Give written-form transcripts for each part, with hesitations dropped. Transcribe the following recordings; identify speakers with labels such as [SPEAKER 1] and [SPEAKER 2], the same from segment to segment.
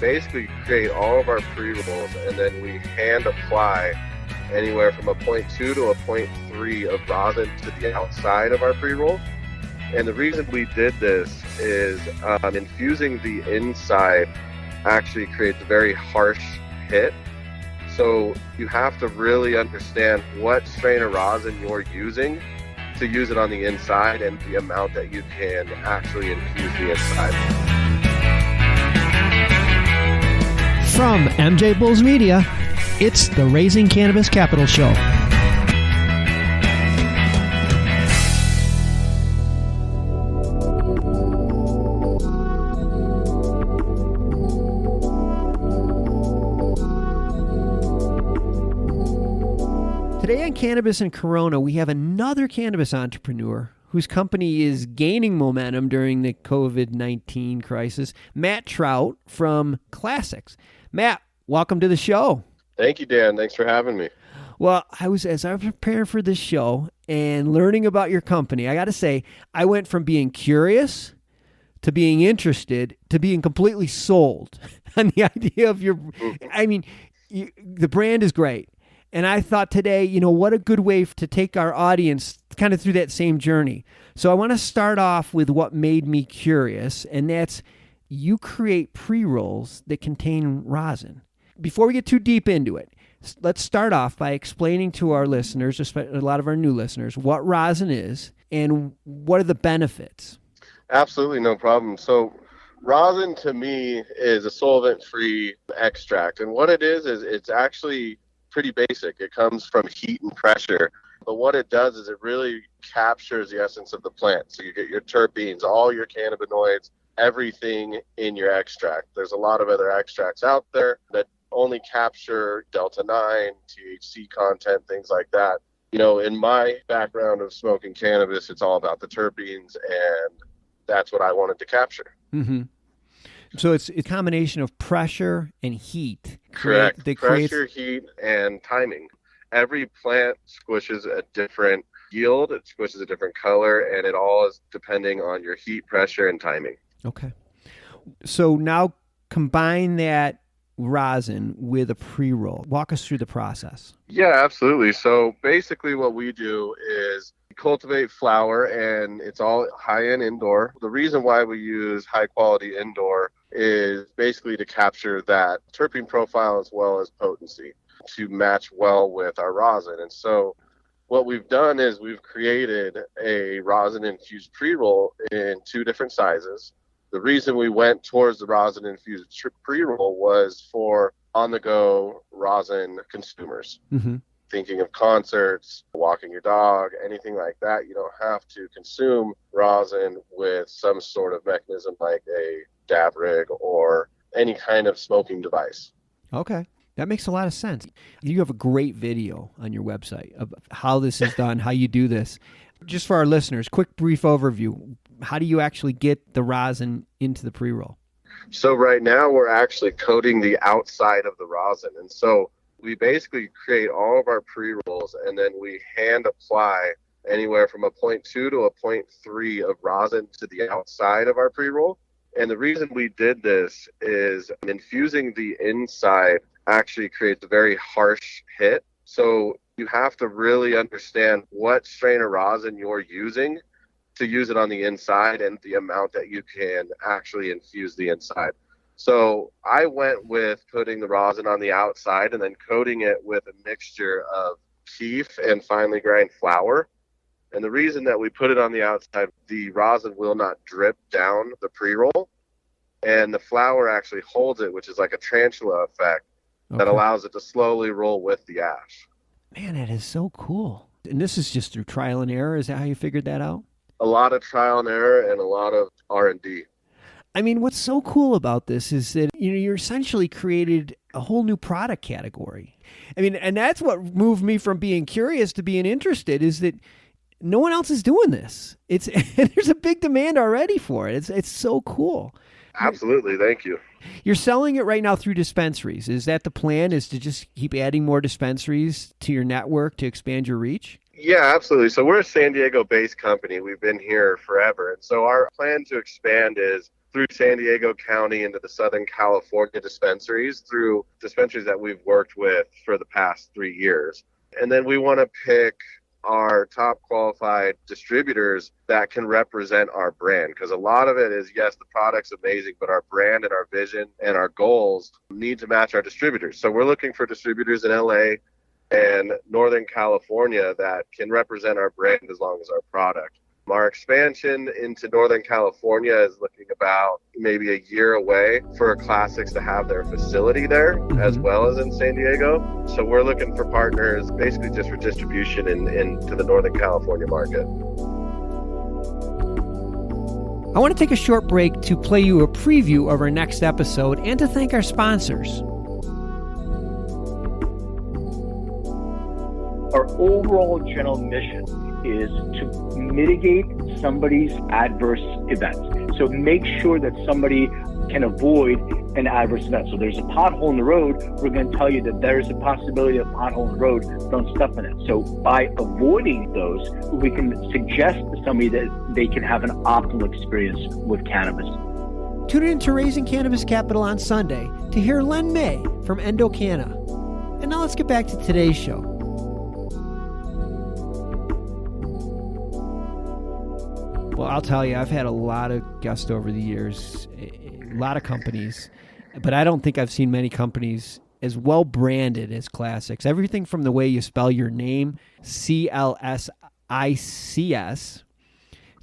[SPEAKER 1] basically create all of our pre-rolls, and then we hand apply anywhere from a 0.2 to a 0.3 of rosin to the outside of our pre-roll. And the reason we did this is infusing the inside actually creates a very harsh hit. So you have to really understand what strain of rosin you're using to use it on the inside and the amount that you can actually infuse the inside.
[SPEAKER 2] From MJBulls Media, it's the Raising Cannabis Capital Show. Today on Cannabis and Corona, we have another cannabis entrepreneur whose company is gaining momentum during the COVID-19 crisis, Matt Trautt from CLSICS. Matt, welcome to the show.
[SPEAKER 1] Thank you, Dan. Thanks for having me.
[SPEAKER 2] Well, as I was preparing for this show and learning about your company, I got to say, I went from being curious to being interested to being completely sold on the idea of the brand is great. And I thought today, what a good way to take our audience kind of through that same journey. So I want to start off with what made me curious, and that's you create pre-rolls that contain rosin. Before we get too deep into it, let's start off by explaining to our listeners, especially a lot of our new listeners, what rosin is and what are the benefits.
[SPEAKER 1] Absolutely, no problem. So rosin to me is a solvent-free extract. And what it is it's actually pretty basic. It comes from heat and pressure. But what it does is it really captures the essence of the plant. So you get your terpenes, all your cannabinoids, everything in your extract. There's a lot of other extracts out there that only capture delta-9, THC content, things like that. In my background of smoking cannabis, it's all about the terpenes, and that's what I wanted to capture.
[SPEAKER 2] Mm-hmm. So it's a combination of pressure and heat.
[SPEAKER 1] Correct. Pressure, heat, and timing. Every plant squishes a different yield, it squishes a different color, and it all is depending on your heat, pressure, and timing.
[SPEAKER 2] Okay. So now combine that rosin with a pre-roll. Walk us through the process.
[SPEAKER 1] Yeah, absolutely. So basically what we do is cultivate flower, and it's all high-end indoor. The reason why we use high-quality indoor is basically to capture that terpene profile as well as potency to match well with our rosin. And so what we've done is we've created a rosin-infused pre-roll in two different sizes. The reason we went towards the rosin-infused pre-roll was for on-the-go rosin consumers. Mm-hmm. Thinking of concerts, walking your dog, anything like that, you don't have to consume rosin with some sort of mechanism like a dab rig or any kind of smoking device.
[SPEAKER 2] Okay. That makes a lot of sense. You have a great video on your website of how this is done, how you do this. Just for our listeners, quick brief overview. How do you actually get the rosin into the pre-roll?
[SPEAKER 1] So right now we're actually coating the outside of the rosin. And so we basically create all of our pre-rolls, and then we hand apply anywhere from a 0.2 to a 0.3 of rosin to the outside of our pre-roll. And the reason we did this is infusing the inside actually creates a very harsh hit. So you have to really understand what strain of rosin you're using to use it on the inside and the amount that you can actually infuse the inside. So I went with putting the rosin on the outside and then coating it with a mixture of keef and finely ground flour. And the reason that we put it on the outside, the rosin will not drip down the pre-roll, and the flour actually holds it, which is like a tarantula effect that allows it to slowly roll with the ash.
[SPEAKER 2] Man, that is so cool. And this is just through trial and error? Is that how you figured that out?
[SPEAKER 1] A lot of trial and error and a lot of R&D.
[SPEAKER 2] I mean, what's so cool about this is that you're essentially created a whole new product category. I mean, and that's what moved me from being curious to being interested, is that no one else is doing this. There's a big demand already for it. It's so cool.
[SPEAKER 1] Absolutely. Thank you.
[SPEAKER 2] You're selling it right now through dispensaries. Is that the plan, is to just keep adding more dispensaries to your network to expand your reach?
[SPEAKER 1] Yeah, absolutely. So we're a San Diego-based company. We've been here forever. And so our plan to expand is through San Diego County into the Southern California dispensaries, through dispensaries that we've worked with for the past 3 years. And then we want to pick our top qualified distributors that can represent our brand, because a lot of it is, yes, the product's amazing, but our brand and our vision and our goals need to match our distributors. So we're looking for distributors in LA and Northern California that can represent our brand as long as our product. Our expansion into Northern California is looking about maybe a year away for CLSICS to have their facility there, as well as in San Diego. So we're looking for partners basically just for distribution into the Northern California market.
[SPEAKER 2] I want to take a short break to play you a preview of our next episode and to thank our sponsors.
[SPEAKER 3] Our overall general mission is to mitigate somebody's adverse events. So make sure that somebody can avoid an adverse event. So there's a pothole in the road, we're going to tell you that there's a possibility of a pothole in the road, don't step in it. So by avoiding those, we can suggest to somebody that they can have an optimal experience with cannabis.
[SPEAKER 2] Tune in to Raising Cannabis Capital on Sunday to hear Len May from Endocanna. And now let's get back to today's show. Well, I'll tell you, I've had a lot of guests over the years, a lot of companies, but I don't think I've seen many companies as well branded as CLSICS. Everything from the way you spell your name, CLSICS,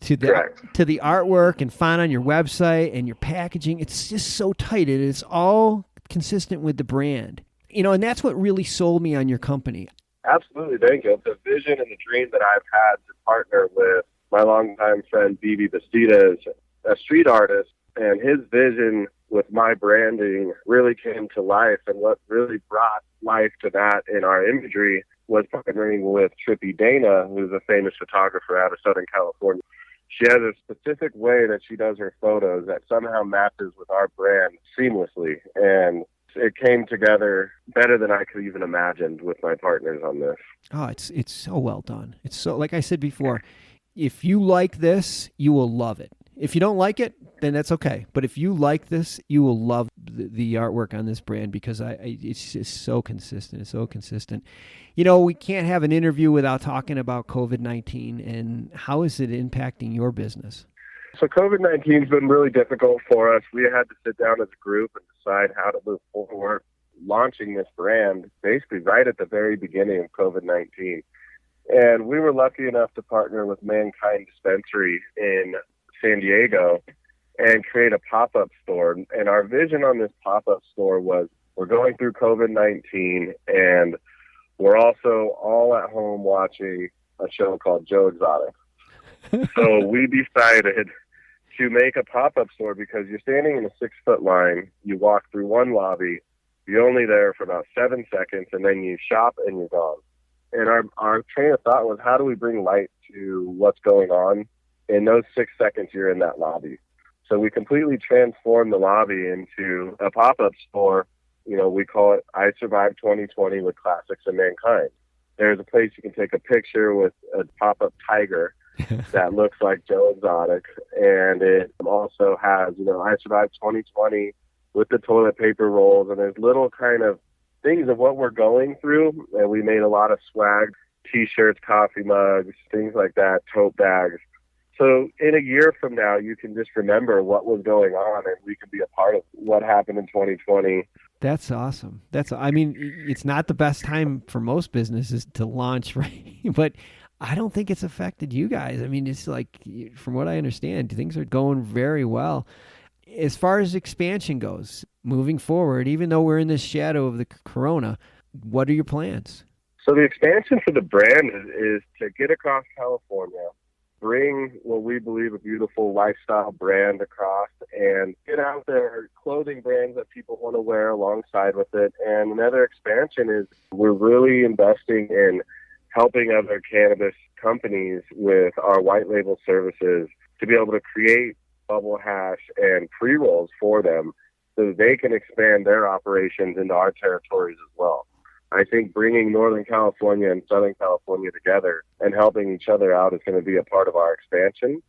[SPEAKER 2] to the artwork and font on your website and your packaging. It's just so tight. And it's all consistent with the brand. You know, and that's what really sold me on your company.
[SPEAKER 1] Absolutely, thank you. The vision and the dream that I've had to partner with my longtime friend, Bibi Bastida, is a street artist, and his vision with my branding really came to life. And what really brought life to that in our imagery was partnering with Trippy Dana, who's a famous photographer out of Southern California. She has a specific way that she does her photos that somehow matches with our brand seamlessly. And it came together better than I could even imagined with my partners on this.
[SPEAKER 2] Oh, it's so well done. It's so, like I said before, if you like this, you will love it. If you don't like it, then that's okay. But if you like this, you will love the artwork on this brand, because it's just so consistent. It's so consistent. You know, we can't have an interview without talking about COVID-19 and how is it impacting your business?
[SPEAKER 1] So COVID-19 has been really difficult for us. We had to sit down as a group and decide how to move forward, launching this brand basically right at the very beginning of COVID-19. And we were lucky enough to partner with Mankind Dispensary in San Diego and create a pop-up store. And our vision on this pop-up store was, we're going through COVID-19 and we're also all at home watching a show called Joe Exotic. So we decided to make a pop-up store because you're standing in a 6-foot line, you walk through one lobby, you're only there for about 7 seconds, and then you shop and you're gone. And our train of thought was, how do we bring light to what's going on in those 6 seconds you're in that lobby? So we completely transformed the lobby into a pop-up store. You know, we call it I Survived 2020 with CLSICS and Mankind. There's a place you can take a picture with a pop-up tiger that looks like Joe Exotic. And it also has, you know, I Survived 2020 with the toilet paper rolls. And there's little kind of things of what we're going through. And we made a lot of swag, T-shirts, coffee mugs, things like that, tote bags. So in a year from now, you can just remember what was going on and we can be a part of what happened in 2020.
[SPEAKER 2] That's awesome. I mean, it's not the best time for most businesses to launch, right? But I don't think it's affected you guys. I mean, it's like, from what I understand, things are going very well. As far as expansion goes, moving forward, even though we're in this shadow of the corona, what are your plans?
[SPEAKER 1] So the expansion for the brand is to get across California, bring what we believe a beautiful lifestyle brand across, and get out there clothing brands that people want to wear alongside with it. And another expansion is we're really investing in helping other cannabis companies with our white label services to be able to create bubble hash and pre-rolls for them so that they can expand their operations into our territories as well. I think bringing Northern California and Southern California together and helping each other out is going to be a part of our expansion.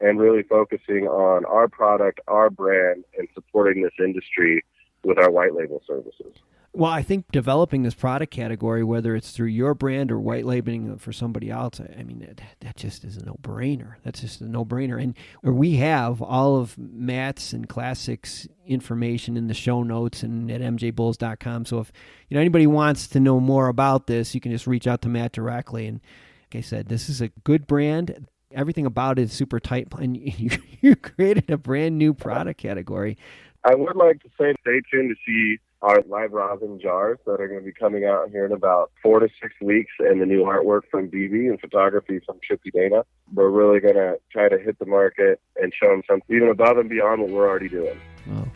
[SPEAKER 1] and really focusing on our product, our brand, and supporting this industry with our white label services.
[SPEAKER 2] Well, I think developing this product category, whether it's through your brand or white labeling for somebody else, I mean, that just is a no-brainer. That's just a no-brainer. And we have all of Matt's and CLSICS information in the show notes and at MJBulls.com. So if anybody wants to know more about this, you can just reach out to Matt directly. And like I said, this is a good brand. Everything about it is super tight. And you created a brand new product category.
[SPEAKER 1] I would like to say stay tuned to see our live rosin jars that are going to be coming out here in about 4 to 6 weeks, and the new artwork from BB and photography from Trippy Dana. We're really going to try to hit the market and show them something even above and beyond what we're already doing.
[SPEAKER 2] Oh.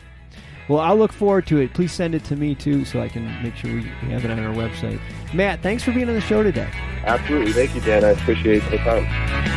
[SPEAKER 2] Well, I'll look forward to it. Please send it to me, too, so I can make sure we have it on our website. Matt, thanks for being on the show today.
[SPEAKER 1] Absolutely. Thank you, Dan. I appreciate the time.